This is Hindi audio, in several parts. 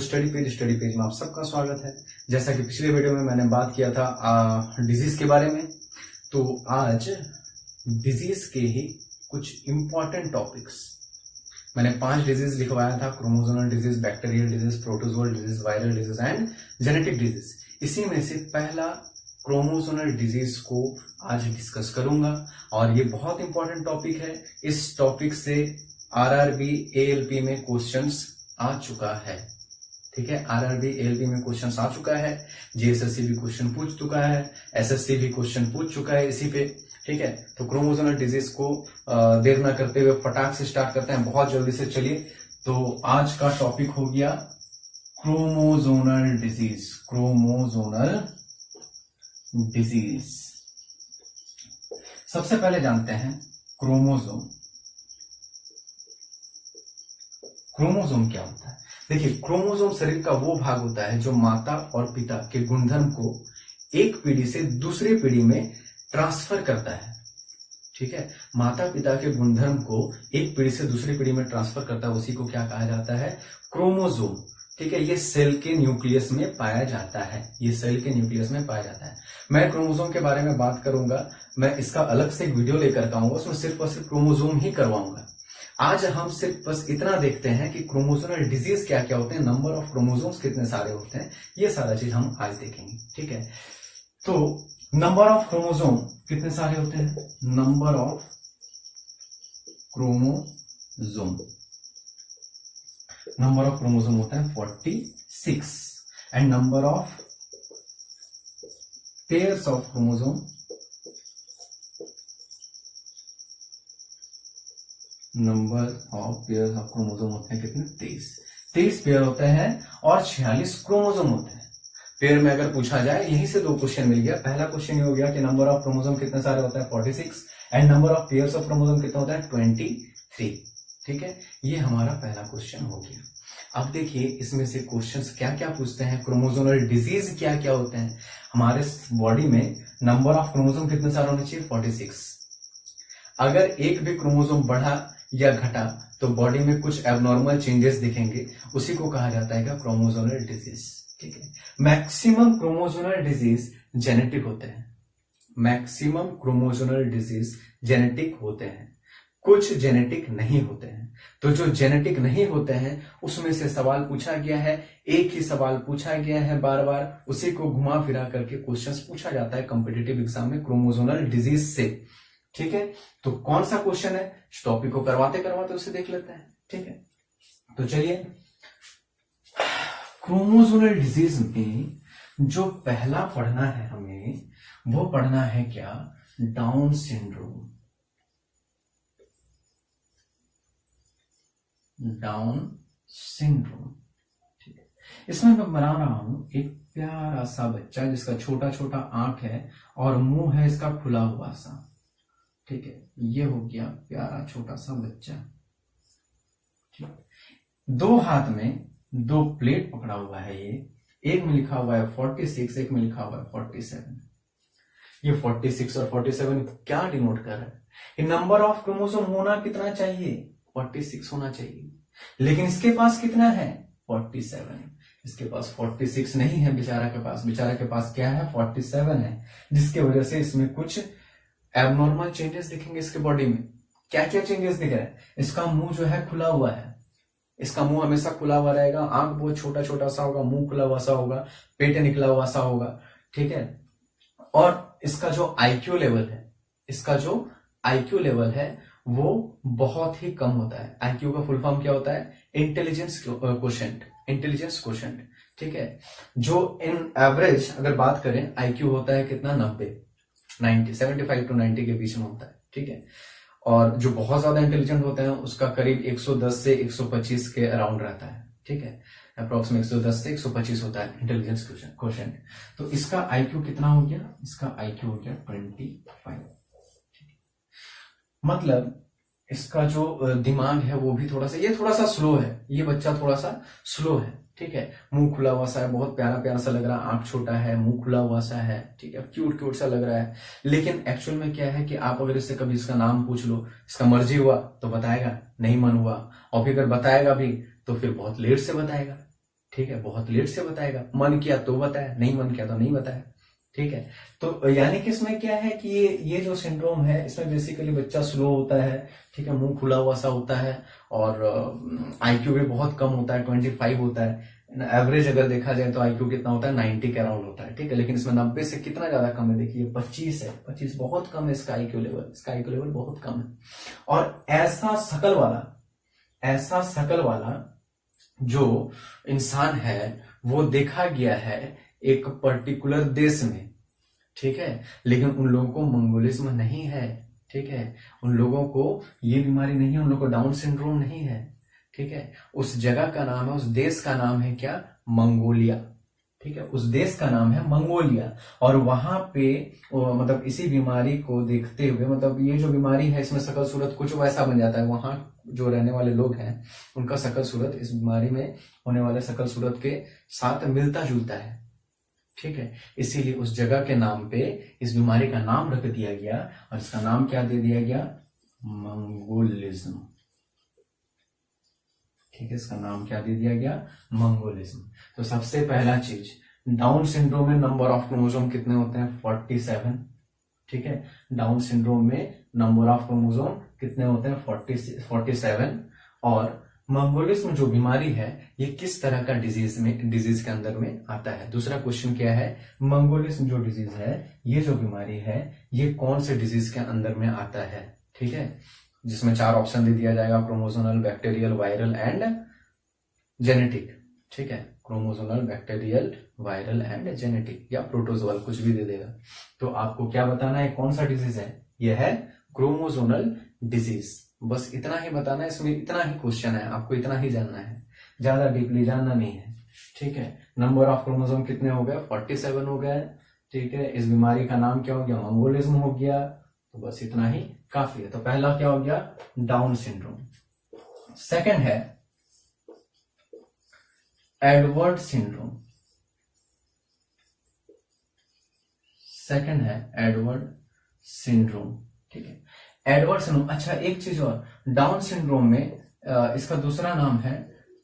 स्टडी पेज में आप सबका स्वागत है। जैसा कि पिछले वीडियो में मैंने बात किया था डिजीज के बारे में, तो आज डिजीज के ही कुछ इंपॉर्टेंट टॉपिक्स मैंने 5 डिजीज लिखवाया था। Chromosomal disease, bacterial disease, protozoal disease, viral disease and genetic disease. इसी में से पहला क्रोमोसोमल डिजीज को आज डिस्कस करूंगा और ये बहुत इंपॉर्टेंट टॉपिक है। इस टॉपिक से आरआरबी एएलपी में क्वेश्चंस आ चुका है। ठीक है, आरआरबी एएलपी में क्वेश्चंस आ चुका है, जीएसएससी भी क्वेश्चन पूछ चुका है, एसएससी भी क्वेश्चन पूछ चुका है इसी पे। ठीक है, तो क्रोमोसोमल डिजीज को देर ना करते हुए फटाक से स्टार्ट करते हैं, बहुत जल्दी से। चलिए, तो आज का टॉपिक हो गया क्रोमोसोमल डिजीज। क्रोमोसोमल डिजीज सबसे पहले जानते हैं क्रोमोसोम। क्रोमोसोम क्या होता है? देखिए, क्रोमोसोम शरीर का वो भाग होता है जो माता और पिता के गुणधर्म को एक पीढ़ी से दूसरी पीढ़ी में ट्रांसफर करता है। ठीक है, माता पिता के गुणधर्म को एक पीढ़ी से दूसरी पीढ़ी में ट्रांसफर करता है, उसी को क्या कहा जाता है? क्रोमोसोम। ठीक है, ये सेल के न्यूक्लियस में पाया जाता है। ये सेल के न्यूक्लियस में पाया जाता है। मैं क्रोमोसोम के बारे में बात करूंगा, मैं इसका अलग से एक वीडियो लेकर आऊंगा, उसमें सिर्फ और सिर्फ क्रोमोसोम ही करवाऊंगा। आज हम सिर्फ बस इतना देखते हैं कि क्रोमोसोमल डिजीज क्या क्या होते हैं, नंबर ऑफ क्रोमोसोम्स कितने सारे होते हैं, ये सारा चीज हम आज देखेंगे। ठीक है, तो नंबर ऑफ क्रोमोसोम कितने सारे होते हैं? Number of chromosome, number of chromosome होता है 46 and number of pairs of chromosome number of pair of chromosome होते हैं कितने? 23 पेयर होते हैं और 46 क्रोमोसोम होते हैं। पेयर में अगर पूछा जाए, यहीं से 2 क्वेश्चन मिल गया। पहला क्वेश्चन ये हो गया कि नंबर ऑफ क्रोमोसोम कितने सारे होता है? 46 and number of pairs of chromosome कितना होता है? 23। ठीक है, ये हमारा पहला क्वेश्चन हो गया। अब देखिए, इसमें से क्वेश्चंस क्या क्या पूछते हैं, क्रोमोसोमल डिजीज क्या क्या होते हैं। हमारे बॉडी में नंबर ऑफ क्रोमोसोम कितने सारे होने चाहिए? 46। अगर एक भी क्रोमोसोम बढ़ा या घटा तो बॉडी में कुछ एबनॉर्मल चेंजेस दिखेंगे, उसी को कहा जाता है क्रोमोसोमल डिजीज। ठीक है, मैक्सिमम क्रोमोसोमल डिजीज जेनेटिक होते हैं। मैक्सिमम क्रोमोसोमल डिजीज जेनेटिक होते हैं, कुछ जेनेटिक नहीं होते हैं। तो जो जेनेटिक नहीं होते हैं उसमें से सवाल पूछा गया है, एक ही सवाल पूछा गया है बार बार, उसी को घुमा फिरा करके क्वेश्चंस पूछा जाता है कॉम्पिटिटिव एग्जाम में क्रोमोसोमल डिजीज से। ठीक है, तो कौन सा क्वेश्चन है, टॉपिक को करवाते करवाते उसे देख लेते हैं। ठीक है, तो चलिए, क्रोमोसोमल डिजीज में जो पहला पढ़ना है हमें, वो पढ़ना है क्या? Down syndrome. Down syndrome. ठीक है, इसमें मैं बना रहा हूं एक प्यारा सा बच्चा जिसका छोटा छोटा आंख है और मुंह है इसका खुला हुआ सा। ठीक है, ये हो गया प्यारा छोटा सा बच्चा। ठीक, 2 हाथ में 2 प्लेट पकड़ा हुआ है। ये एक में लिखा हुआ है 46, एक में लिखा हुआ है 47। ये 46 और 47 क्या डिनोट कर रहा है? कि नंबर ऑफ क्रोमोसोम होना कितना चाहिए? 46 होना चाहिए, लेकिन इसके पास कितना है? 47। इसके पास 46 नहीं है बेचारा के पास। बेचारा के पास क्या है? 47 है, जिसके वजह से इसमें कुछ एबनॉर्मल चेंजेस दिखेंगे इसके बॉडी में। क्या क्या चेंजेस दिख रहे हैं? इसका मुंह जो है खुला हुआ है, इसका मुंह हमेशा खुला हुआ रहेगा, आंख बहुत छोटा छोटा सा होगा, मुंह खुला हुआ सा होगा, पेट निकला हुआ सा होगा। ठीक है, और इसका जो आईक्यू लेवल है, इसका जो आईक्यू लेवल है वो बहुत ही कम होता है। आईक्यू का फुल फॉर्म क्या होता है? Intelligence quotient. Intelligence quotient. ठीक है, जो इन एवरेज अगर बात करें, आईक्यू होता है कितना? 90, 75 to 90 के बीच में होता है। ठीक है, और जो बहुत ज्यादा इंटेलिजेंट होते हैं उसका करीब 110 से 125 के अराउंड रहता है। ठीक है, अप्रोक्सीमेट 110 से 125 होता है इंटेलिजेंस क्वोशिएंट। तो इसका आईक्यू कितना हो गया? इसका आईक्यू हो गया 25। मतलब इसका जो दिमाग है वो भी थोड़ा सा, ये थोड़ा सा स्लो है, ये बच्चा थोड़ा सा स्लो है। ठीक है, मुंह खुला हुआ सा है, बहुत प्यारा प्यारा सा लग रहा है, आंख छोटा है, मुंह खुला हुआ सा है। ठीक है, क्यूट क्यूट सा लग रहा है। लेकिन एक्चुअल में क्या है कि आप अगर इससे कभी इसका नाम पूछ लो, इसका मर्जी हुआ तो बताएगा, नहीं मन हुआ, और फिर अगर बताएगा भी तो फिर बहुत लेट से बताएगा। ठीक है, बहुत लेट से बताएगा, मन किया तो बताया, नहीं मन किया तो नहीं बताया। ठीक है, तो यानी कि इसमें क्या है कि ये जो सिंड्रोम है इसमें बेसिकली बच्चा स्लो होता है, ठीक है, मुंह खुला हुआ सा होता है, और आईक्यू भी बहुत कम होता है, 25 होता है। एवरेज अगर देखा जाए तो आईक्यू कितना होता है, 90 के अराउंड होता है। ठीक है, लेकिन इसमें 90 से कितना ज्यादा कम है, देखिए 25 है, 25 बहुत कम है इसका आईक्यू लेवल, इसका आईक्यू लेवल बहुत कम है। और ऐसा शकल वाला जो इंसान है वो देखा गया है एक पर्टिकुलर देश में। ठीक है, लेकिन उन लोगों को मंगोलिज्म नहीं है। ठीक है, उन लोगों को ये बीमारी नहीं है, उन लोगों को डाउन सिंड्रोम नहीं है। ठीक है, उस जगह का नाम है, उस देश का नाम है क्या, मंगोलिया। ठीक है, उस देश का नाम है मंगोलिया। और वहां पे मतलब इसी बीमारी को देखते हुए, मतलब ये जो बीमारी है इसमें शकल सूरत कुछ वैसा बन जाता है, वहां जो रहने वाले लोग हैं उनका शकल सूरत इस बीमारी में होने वाले शकल सूरत के साथ मिलता जुलता है। ठीक है, इसीलिए उस जगह के नाम पे इस बीमारी का नाम रख दिया गया, और इसका नाम क्या दे दिया गया, मंगोलिज्म। ठीक है, इसका नाम क्या दे दिया गया, मंगोलिज्म। तो सबसे पहला चीज, डाउन सिंड्रोम में नंबर ऑफ क्रोमोसोम कितने होते हैं, 47। ठीक है, डाउन सिंड्रोम में नंबर ऑफ क्रोमोसोम कितने होते हैं, 47। और मंगोलिज्म जो बीमारी है ये किस तरह का डिजीज के अंदर में आता है। दूसरा क्वेश्चन क्या है, मंगोलिज्म जो डिजीज है, ये जो बीमारी है ये कौन से डिजीज के अंदर में आता है। ठीक है, जिसमें 4 ऑप्शन दे दिया जाएगा, chromosomal, bacterial, viral and genetic. ठीक है, chromosomal, bacterial, viral and genetic, या प्रोटोजोअल, कुछ भी दे देगा। तो आपको क्या बताना है, कौन सा डिजीज है, यह है क्रोमोसोमल डिजीज। बस इतना ही बताना है, इसमें इतना ही क्वेश्चन है, आपको इतना ही जानना है, ज्यादा डीपली जानना नहीं है। ठीक है, नंबर ऑफ क्रोमोसोम कितने हो गए, 47 हो गए। ठीक है, इस बीमारी का नाम क्या हो गया, मंगोलिज्म हो गया। तो बस इतना ही काफी है। तो पहला क्या हो गया, डाउन सिंड्रोम। सेकंड है एडवर्ड सिंड्रोम। सेकंड है एडवर्ड सिंड्रोम। ठीक है, एडवर्ड सिंड्रोम। अच्छा, एक चीज और, डाउन सिंड्रोम में इसका दूसरा नाम है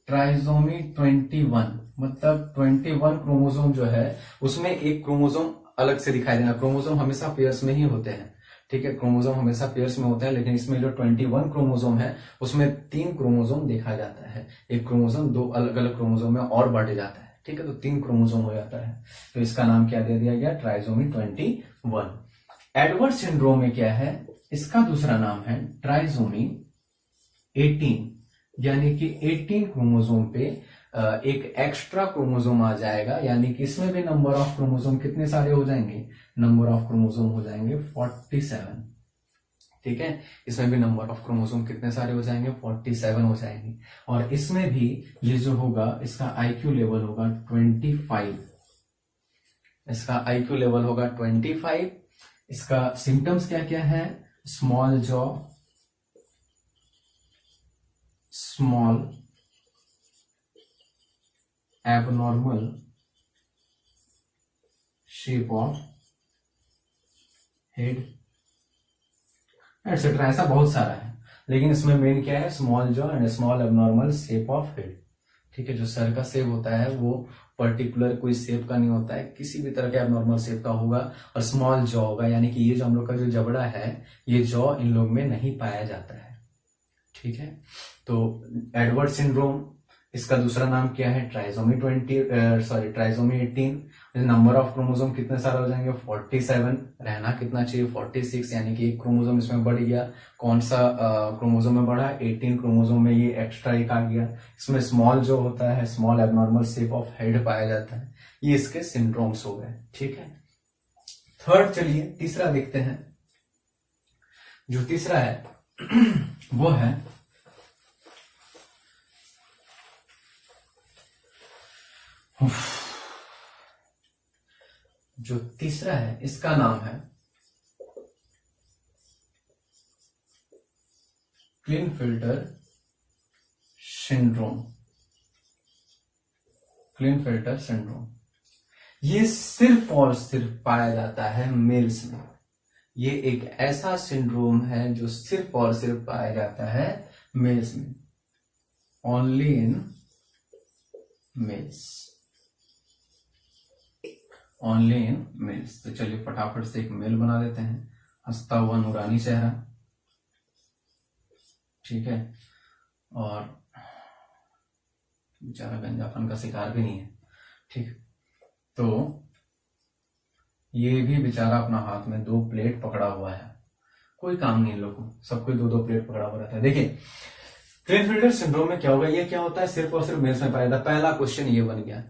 ट्राइसोमी 21। मतलब 21 क्रोमोसोम जो है उसमें एक क्रोमोसोम अलग से दिखाई देना। क्रोमोसोम हमेशा पेयर्स में ही होते हैं। ठीक है, क्रोमोसोम हमेशा पेयर्स में होता है, लेकिन इसमें जो 21 क्रोमोसोम है उसमें 3 क्रोमोसोम देखा जाता है। एक क्रोमोसोम 2 अलग अलग क्रोमोसोम में और बढ़ जाता है। ठीक है, तो 3 क्रोमोसोम हो जाता है। तो इसका नाम क्या दे दिया गया, ट्राइसोमी 21। एडवर्ड सिंड्रोम में क्या है, इसका दूसरा नाम है ट्राइसोमी 18। यानी कि 18 क्रोमोसोम पे एक एक्स्ट्रा क्रोमोसोम आ जाएगा, यानी कि इसमें भी नंबर ऑफ क्रोमोसोम कितने सारे हो जाएंगे, नंबर ऑफ क्रोमोसोम हो जाएंगे 47। ठीक है, इसमें भी नंबर ऑफ क्रोमोसोम कितने सारे हो जाएंगे, 47 हो जाएंगे। और इसमें भी ये जो होगा इसका आईक्यू लेवल होगा 25। इसका आईक्यू लेवल होगा 25। इसका सिम्टम्स क्या क्या है, small jaw, small abnormal shape of head etcetera, ऐसा बहुत सारा है, लेकिन इसमें मेन क्या है, small jaw and small abnormal shape of head. ठीक है, जो सर का शेप होता है वो पर्टिकुलर कोई शेप का नहीं होता है, किसी भी तरह का एबनॉर्मल शेप का होगा, और स्मॉल जॉ होगा, यानी कि ये जो हम लोग का जो जबड़ा है ये जॉ इन लोग में नहीं पाया जाता है। ठीक है, तो एडवर्ड सिंड्रोम, इसका दूसरा नाम क्या है, ट्राइसोमी 18। नंबर ऑफ क्रोमोसोम कितने सारे हो जाएंगे, 47। रहना कितना चाहिए, 46, यानी कि एक क्रोमोसोम इसमें बढ़ गया। कौन सा क्रोमोसोम में बढ़ा, 18 क्रोमोसोम में ये एक्स्ट्रा एक आ गया। इसमें स्मॉल जो होता है, small abnormal shape of head पाया जाता है। ये इसके सिंड्रोम्स हो गए। ठीक है, थर्ड, चलिए तीसरा देखते हैं। जो तीसरा है वो है जो तीसरा है इसका नाम है क्लिनफिल्टर सिंड्रोम। क्लिनफिल्टर सिंड्रोम ये सिर्फ और सिर्फ पाया जाता है मेल्स में। ये एक ऐसा सिंड्रोम है जो सिर्फ और सिर्फ पाया जाता है मेल्स में, only in males, only in males. तो चलिए फटाफट से एक मेल बना देते हैं, हंसता हुआ नूरानी चेहरा, ठीक है, और बेचारा गंजापन का शिकार भी नहीं है, ठीक। तो ये भी बेचारा अपना हाथ में 2 प्लेट पकड़ा हुआ है, कोई काम नहीं इन लोगों को, सबको 2-2 प्लेट पकड़ा हुआ रहता है। देखिए क्लिनफिल्टर सिंड्रोम में क्या होगा, ये क्या होता है, सिर्फ और सिर्फ मेल्स में पाया जाता है। पहला क्वेश्चन ये बन गया,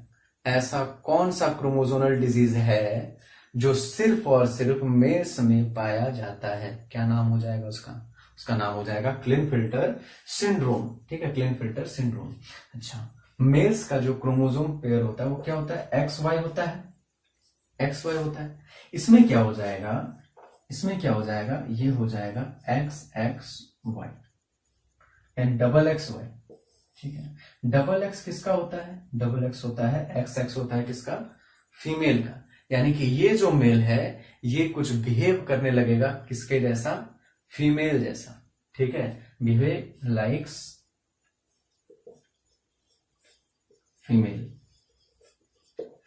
ऐसा कौन सा क्रोमोसोमल डिजीज है जो सिर्फ और सिर्फ मेल्स में पाया जाता है, क्या नाम हो जाएगा उसका, उसका नाम हो जाएगा क्लिनफिल्टर सिंड्रोम, ठीक है, क्लिनफिल्टर सिंड्रोम। अच्छा, मेल्स का जो क्रोमोसोम पेयर होता है वो क्या होता है, XY होता है, XY होता है। इसमें क्या हो जाएगा, इसमें क्या हो जाएगा, ये हो जाएगा XXY एंड डबल XY, ठीक है। डबल X किसका होता है, डबल X होता है, XX होता है किसका, फीमेल का। यानी कि ये जो मेल है ये कुछ बिहेव करने लगेगा किसके जैसा, फीमेल जैसा, ठीक है, बिहेव लाइक्स फीमेल,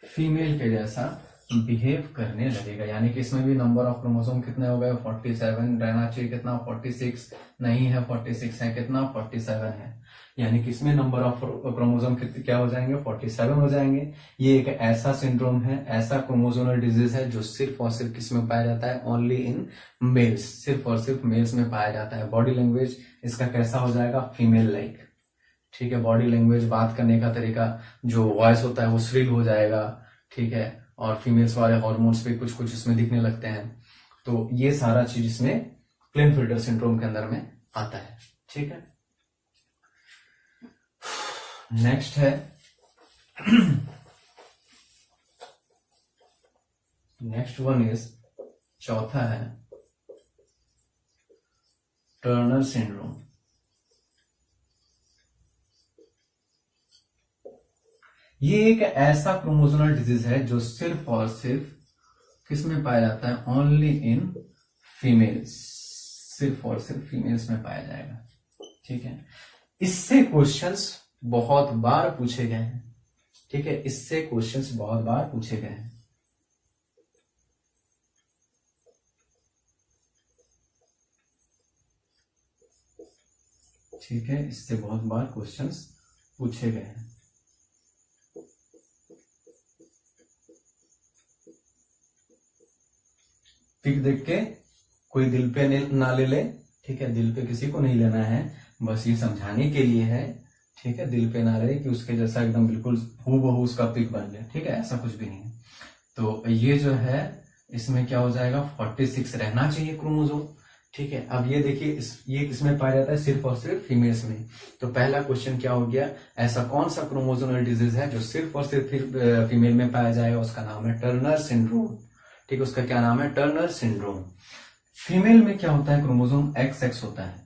फीमेल के जैसा बिहेव करने लगेगा। यानी कि इसमें भी नंबर ऑफ क्रोमोसोम कितने हो गए, 47 रहना चाहिए, कितना 46 नहीं है, 46 है, कितना 47 है। यानी कि इसमें नंबर ऑफ क्रोमोसोम क्या हो जाएंगे, 47 हो जाएंगे। ये एक ऐसा सिंड्रोम है, ऐसा क्रोमोसोमल डिजीज है जो सिर्फ और सिर्फ किसमें पाया जाता है, ओनली इन मेल्स, सिर्फ और सिर्फ मेल्स में पाया जाता है। बॉडी लैंग्वेज इसका कैसा हो जाएगा, फीमेल लाइक, ठीक है, बॉडी लैंग्वेज, बात करने का तरीका, जो वॉइस होता है वो श्रिल हो जाएगा, ठीक है, और फीमेल्स वाले हार्मोन्स भी कुछ कुछ इसमें दिखने लगते हैं। तो ये सारा चीज इसमें क्लिनफिल्टर सिंड्रोम के अंदर में आता है, ठीक है। नेक्स्ट है नेक्स्ट वन इज, चौथा है टर्नर सिंड्रोम। ये एक ऐसा क्रोमोसोमल डिजीज है जो सिर्फ और सिर्फ किस में पाया जाता है, ओनली इन फीमेल्स, सिर्फ और सिर्फ फीमेल्स में पाया जाएगा, ठीक है। इससे क्वेश्चंस बहुत बार पूछे गए हैं, ठीक है, इससे क्वेश्चंस बहुत बार पूछे गए हैं। ठीक है, इससे बहुत बार क्वेश्चंस पूछे गए हैं। पिक देख के कोई दिल पे ना ले ले, ठीक है, दिल पे किसी को नहीं लेना है, बस ये समझाने के लिए है, ठीक है, दिल पे ना ले कि उसके जैसा एकदम बिल्कुल हूबहू उसका पिक बन जाए, ठीक है, ऐसा कुछ भी नहीं है। तो ये जो है इसमें क्या हो जाएगा, 46 रहना चाहिए क्रोमोसोम, ठीक है। अब ये देखिए ये किसमें पाया जाता है, सिर्फ और सिर्फ फीमेल्स में। तो पहला क्वेश्चन क्या हो गया, ऐसा कौन सा क्रोमोसोमल डिजीज है जो सिर्फ और सिर्फ फीमेल में पाया जाएगा, उसका नाम है टर्नर सिंड्रोम, ठीक है, उसका क्या नाम है, टर्नर सिंड्रोम। फीमेल में क्या होता है, क्रोमोसोम XX होता है,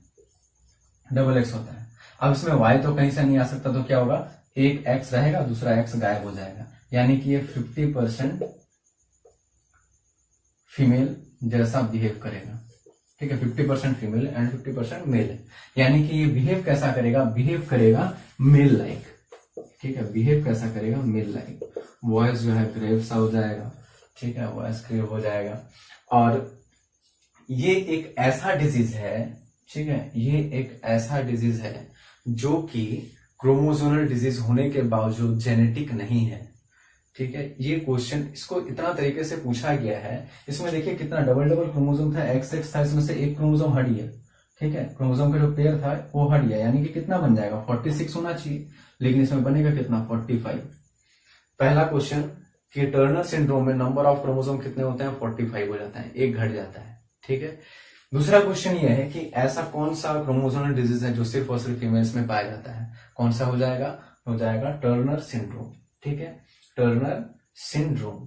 डबल X होता है। अब इसमें Y तो कहीं से नहीं आ सकता, तो क्या होगा, एक X रहेगा, दूसरा X गायब हो जाएगा, यानी कि ये 50% फीमेल जैसा बिहेव करेगा, ठीक है, 50% फीमेल एंड 50% मेल है। यानी कि ये बिहेव कैसा करेगा, बिहेव करेगा मेल लाइक, ठीक है, बिहेव कैसा करेगा, मेल लाइक। वॉइस जो है ग्रेव सा हो जाएगा, ठीक है, वॉइस ग्रेव हो जाएगा। और ये एक ऐसा डिजीज है, ठीक है, ये एक ऐसा डिजीज है जो कि क्रोमोसोमल डिजीज होने के बावजूद जेनेटिक नहीं है, ठीक है। ये क्वेश्चन इसको इतना तरीके से पूछा गया है, इसमें देखिए कितना डबल डबल क्रोमोसोम था, XX था, इसमें से एक क्रोमोसोम हट गया, ठीक है, क्रोमोसोम का जो पेयर था वो हट गया, यानी कि कितना बन जाएगा, 46 होना चाहिए, लेकिन इसमें बनेगा कितना, 45। पहला क्वेश्चन कि टर्नर सिंड्रोम में नंबर ऑफ क्रोमोसोम कितने होते हैं, 45 हो जाता है, एक घट जाता है, ठीक है। दूसरा क्वेश्चन ये है कि ऐसा कौन सा क्रोमोसोमल डिजीज है जो सिर्फ और सिर्फ फीमेल्स में पाया जाता है, कौन सा हो जाएगा टर्नर सिंड्रोम, ठीक है, टर्नर सिंड्रोम।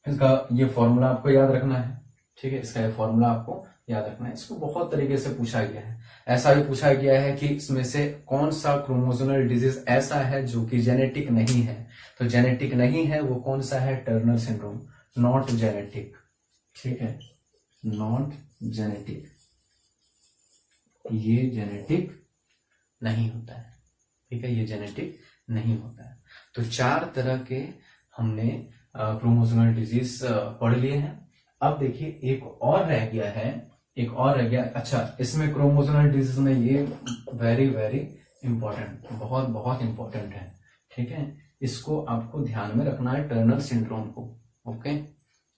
इसका ये फॉर्मूला आपको याद रखना है, ठीक है, इसका ये फॉर्मूला आपको याद रखना है। इसको बहुत तरीके से पूछा गया है, ऐसा भी पूछा गया है कि इसमें से कौन सा क्रोमोसोमल डिजीज ऐसा है जो कि जेनेटिक नहीं है, तो जेनेटिक नहीं है वो कौन सा है, टर्नर सिंड्रोम, नॉट जेनेटिक, ठीक है, नॉट जेनेटिक, ये जेनेटिक नहीं होता है, ठीक है, ये जेनेटिक नहीं होता है। तो 4 तरह के हमने क्रोमोसोमल डिजीज पढ़ लिए हैं। अब देखिए एक और रह गया। अच्छा, इसमें क्रोमोसोमल डिजीज में ये वेरी वेरी इंपॉर्टेंट, बहुत बहुत इंपॉर्टेंट है, ठीक है। इसको आपको ध्यान में रखना है, टर्नर सिंड्रोम को। ओके,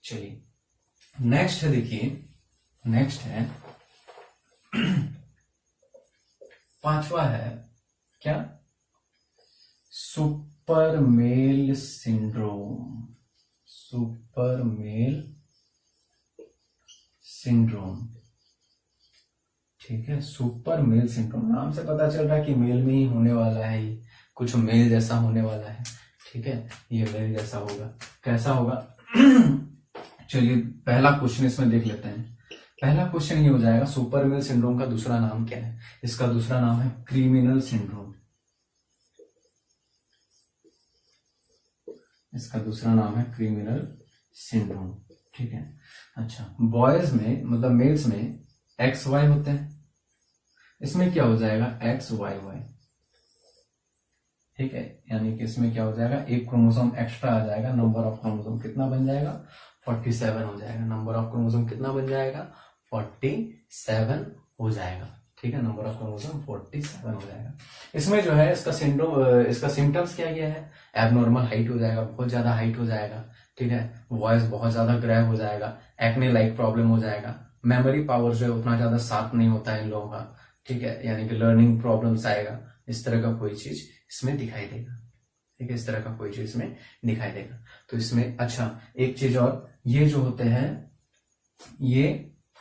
चलिए नेक्स्ट है, देखिए नेक्स्ट है 5वां है क्या, super male syndrome. Super male syndrome, ठीक है। सुपर मेल सिंड्रोम, नाम से पता चल रहा है कि मेल में ही होने वाला है, ये कुछ मेल जैसा होने वाला है, ठीक है। ये मेल जैसा होगा, कैसा होगा चलिए पहला क्वेश्चन इसमें देख लेते हैं। पहला क्वेश्चन ये हो जाएगा, सुपर मेल सिंड्रोम का दूसरा नाम क्या है? इसका दूसरा नाम है क्रिमिनल सिंड्रोम। इसका दूसरा नाम है क्रिमिनल सिंड्रोम, ठीक है। अच्छा, बॉयज में मतलब मेल्स में एक्स वाई होते हैं, इसमें क्या हो जाएगा एक्स वाई वाई, ठीक है। यानी कि इसमें क्या हो जाएगा, एक क्रोमोसोम एक्स्ट्रा आ जाएगा, नंबर ऑफ क्रोमोसोम कितना बन जाएगा 47 हो जाएगा। नंबर ऑफ क्रोमोसोम कितना बन जाएगा 47 हो जाएगा, ठीक है। नंबर ऑफ क्रोमोसोम 47 हो जाएगा। इसमें जो है इसका सिंड्रोम, इसका सिम्टम्स क्या क्या है, एबनॉर्मल हाइट हो जाएगा, बहुत ज्यादा हाइट हो जाएगा, ठीक है। वॉइस बहुत ज्यादा ग्रैव हो जाएगा, एक्ने लाइक प्रॉब्लम हो जाएगा, मेमोरी पावर जो है उतना ज्यादा शार्प नहीं होता है इन लोगों का, ठीक है। यानी कि लर्निंग प्रॉब्लम्स आएगा, इस तरह का कोई चीज इसमें दिखाई देगा, ठीक है। इस तरह का कोई चीज इसमें दिखाई देगा। तो इसमें अच्छा एक चीज और, ये जो होते हैं ये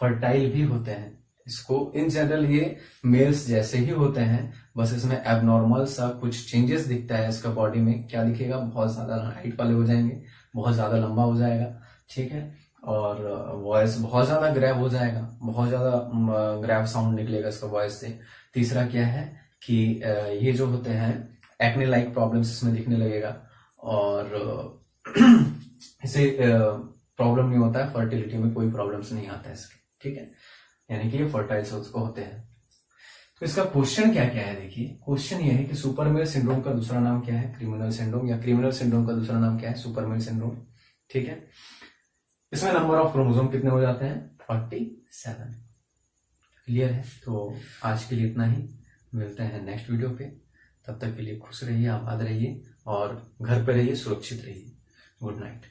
फर्टाइल भी होते हैं। इसको इन जनरल ये मेल्स जैसे ही होते हैं, बस इसमें एबनॉर्मल सा कुछ चेंजेस दिखता है इसका बॉडी में। क्या दिखेगा, बहुत ज्यादा हाइट वाले हो जाएंगे, बहुत ज्यादा लंबा हो जाएगा, ठीक है। और वॉइस बहुत ज्यादा ग्रैव हो जाएगा, बहुत ज्यादा ग्रैव साउंड निकलेगा इसका वॉइस से। तीसरा क्या है कि ये जो होते हैं एक्ने लाइक प्रॉब्लम्स इसमें दिखने लगेगा, और इसे प्रॉब्लम नहीं होता है, फर्टिलिटी में कोई प्रॉब्लम्स नहीं आता है इसके, ठीक है। यानी कि ये फर्टाइल सेल्स को होते हैं। तो इसका क्वेश्चन क्या क्या है, देखिए क्वेश्चन ये है कि सुपरमेल सिंड्रोम का दूसरा नाम क्या है, क्रिमिनल सिंड्रोम, या क्रिमिनल सिंड्रोम का दूसरा नाम क्या है, सुपरमेल सिंड्रोम, ठीक है। इसमें नंबर ऑफ क्रोमोसोम कितने हो जाते हैं 47। क्लियर है। तो आज के लिए इतना ही, मिलते हैं नेक्स्ट वीडियो पे। तब तक के लिए खुश रहिए, आबाद रहिए और घर पे रहिए, सुरक्षित रहिए। Good night.